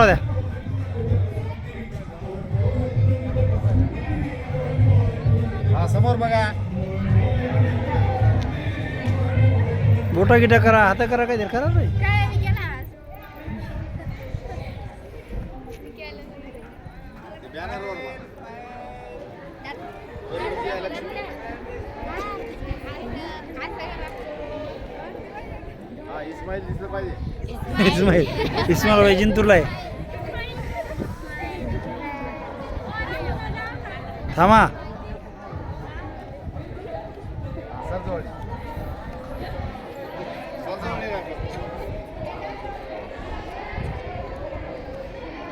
द्या. हा समोर बघा. बोटा गिटा करा, हात करा, काय करा नाही. बॅनरवर हा इस्माईल दिसलं पाहिजे. इस्माईल भाई जिंतूरला आहे. थांबा. सरजवळी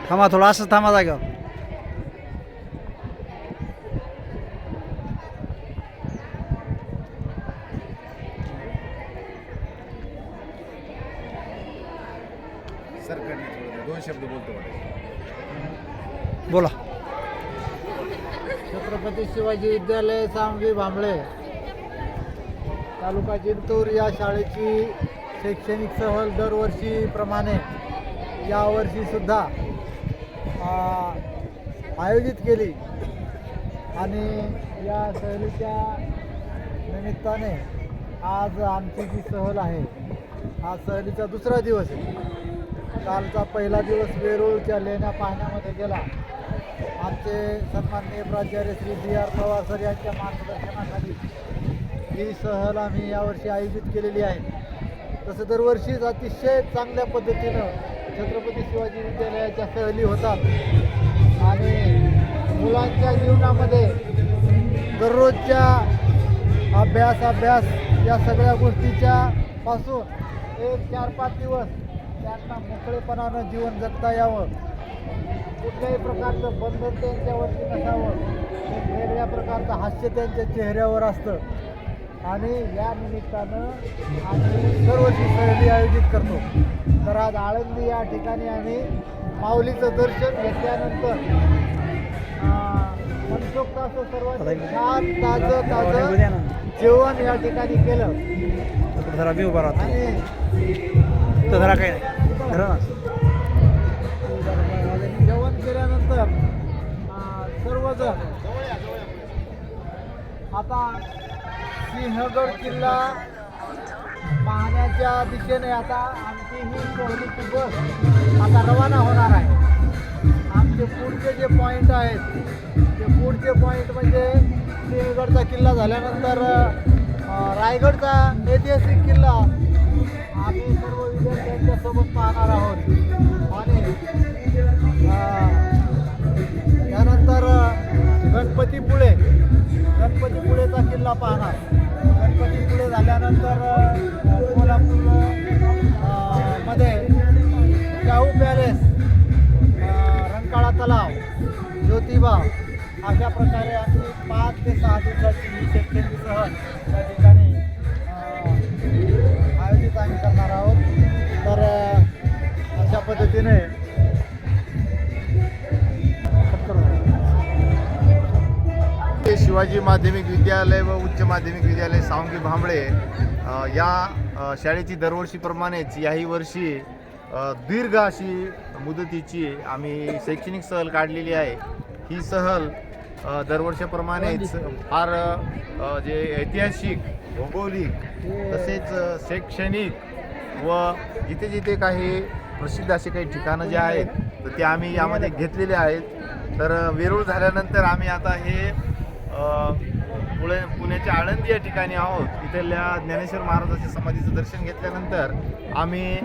थांबा, थोडं असं थांबा जाग्यावर. सरकारने थोडं 2 शब्द बोलतो बोला. छत्रपती शिवाजी विद्यालय सांगवी भांबळे तालुका जिंतूर या शाळेची शैक्षणिक सहल दरवर्षीप्रमाणे यावर्षीसुद्धा आयोजित केली आणि या सहलीच्या निमित्ताने आज आमची जी सहल आहे हा सहलीचा दुसरा दिवस आहे. कालचा पहिला दिवस वेरूळच्या लेण्या पाहण्यामध्ये गेला. आमचे सन्माननीय प्राचार्य श्री बी आर पवार सर यांच्या मार्गदर्शनाखाली ही सहल आम्ही यावर्षी आयोजित केलेली आहे. तसं दरवर्षीच अतिशय चांगल्या पद्धतीनं छत्रपती शिवाजी विद्यालयाच्या सहली होतात आणि मुलांच्या जीवनामध्ये दररोजच्या अभ्यास या सगळ्या गोष्टीच्या पासून एक 4-5 दिवस त्यांना मोकळेपणानं जीवन जगता यावं, कुठल्याही प्रकारचं बंधन त्यांच्यावरती नसावं, एक वेगळ्या प्रकारचं हास्य त्यांच्या चेहऱ्यावर असतं आणि या निमित्तानं आम्ही दरवर्षी सहली आयोजित करतो. तर आज आळंदी या ठिकाणी आम्ही माऊलीचं दर्शन घेतल्यानंतर मनसोक्त असं सर्वात छान ताजं जेवण या ठिकाणी केलं जरा मी उभा राहतो. आणि जरा काय नाही धरा ना. जेवण केल्यानंतर सर्वजण आता सिंहगड किल्ला पाहण्याच्या दिशेने आता आमची ही सहलीची बस आता रवाना होणार आहे. आमचे पुढचे जे पॉईंट आहेत ते पुढचे पॉईंट म्हणजे सिंहगडचा किल्ला झाल्यानंतर रायगडचा ऐतिहासिक किल्ला आम्ही सर्व विद्यार्थ्यांच्यासोबत पाहणार आहोत आणि त्यानंतर गणपतीपुळेचा किल्ला पाहणार. गणपतीपुळे झाल्यानंतर कोल्हापूर मध्ये शाहू पॅलेस, रंकाळा तलाव, ज्योतिबा अशा प्रकारे आमची 5 ते 6 दिवसाची ही शैक्षणिक सहल त्या ठिकाणी आयोजित आम्ही करणार आहोत. तर अशा पद्धतीने शिवाजी माध्यमिक विद्यालय व उच्च माध्यमिक विद्यालय सांगवी भांबळे या शाळेची दरवर्षीप्रमाणेच याही वर्षी दीर्घ अशी मुदतीची आम्ही शैक्षणिक सहल काढलेली आहे. ही सहल दरवर्षीप्रमाणेच फार जे ऐतिहासिक, भौगोलिक तसेच शैक्षणिक व जिथे जिथे काही प्रसिद्ध असे काही ठिकाणं जे आहेत तर ते आम्ही यामध्ये घेतलेले आहेत. तर वेरूळ झाल्यानंतर आम्ही आता हे पुण्याच्या आळंदी या ठिकाणी आहोत. इथल्या ज्ञानेश्वर महाराजांच्या समाधीचं दर्शन घेतल्यानंतर आम्ही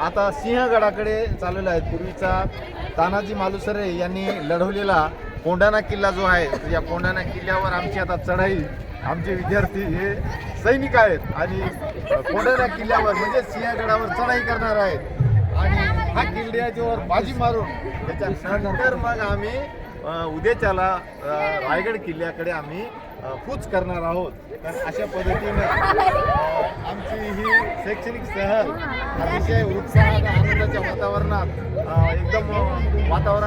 आता सिंहगडाकडे चाललेलो आहे. पूर्वीचा तानाजी मालुसरे यांनी लढवलेला कोंढाणा किल्ला जो आहे तर या कोंढाणा किल्ल्यावर आमची आता चढाई, आमचे विद्यार्थी हे सैनिक आहेत आणि कोंढाणा किल्ल्यावर म्हणजे सिंहगडावर चढाई करणार आहेत आणि हा किल्ल्याच्यावर बाजी मारून त्याच्यानंतर मग आम्ही उद्याच्याला रायगड किल्ल्याकडे आम्ही कूच करणार आहोत. तर अशा पद्धतीने आमची ही शैक्षणिक सहल अतिशय उत्साहात आनंदाच्या वातावरणात एकदम वातावरण